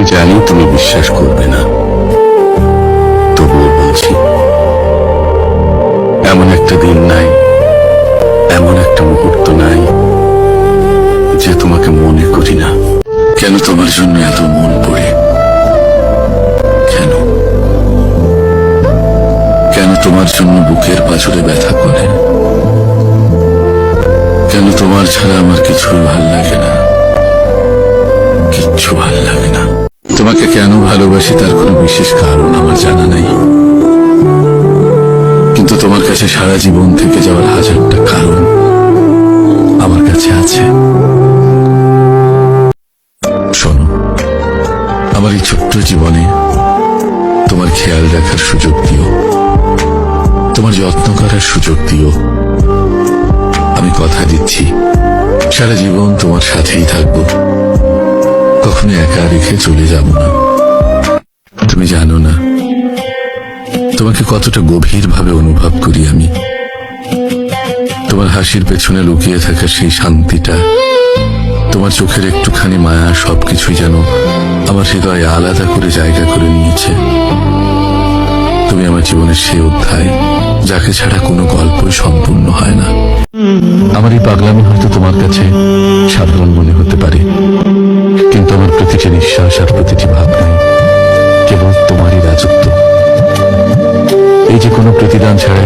আমি জানি তুমি বিশ্বাস করবে না, তবুও বলছি, এমন একটা দিন নাই, এমন একটা মুহূর্ত নাই যে তোমাকে মনে করি না। কেন তোমার জন্য এত মন পড়ে? কেন কেন তোমার জন্য বুকের পাঁজরে ব্যথা করে? কেন তোমার ছাড়া আমার কিছুই ভাল লাগে না, কিচ্ছু ভাল লাগে না। তোমাকে কেন ভালোবাসি তার কোনো বিশেষ কারণ আমার জানা নাই, কিন্তু তোমার কাছে সারা জীবন থেকে যাওয়ার হাজারটা কারণ আমার কাছে আছে। শোনো, আমার এই ছোট্ট জীবনে তোমার খেয়াল রাখার সুযোগ দিও, তোমার যত্ন করার সুযোগ দিও। আমি কথা দিচ্ছি, সারা জীবন তোমার সাথেই থাকবো, কখনো একা রেখে চলে যাব না। তুমি জানো না তোমাকে কতটা গভীরভাবে অনুভব করি আমি। তোমার হাসির পেছনে লুকিয়ে থাকা সেই শান্তিটা, তোমার চোখের একটুখানি মায়া, সবকিছুই যেন আমার হৃদয়ে আলাদা করে জায়গা করে নিয়েছে। তুমি আমার জীবনের সেই অধ্যায় যাকে ছাড়া কোনো গল্পই সম্পূর্ণ হয় না। আমার এই পাগলামি হয়তো তোমার কাছে সাধারণ মনে হতে পারে, কিন্তু আমার প্রতিটি নিঃশ্বাস আর প্রতিটি ভাবনায় কেবল তোমারই রাজত্ব। এই যে কোনো প্রতিদান ছাড়া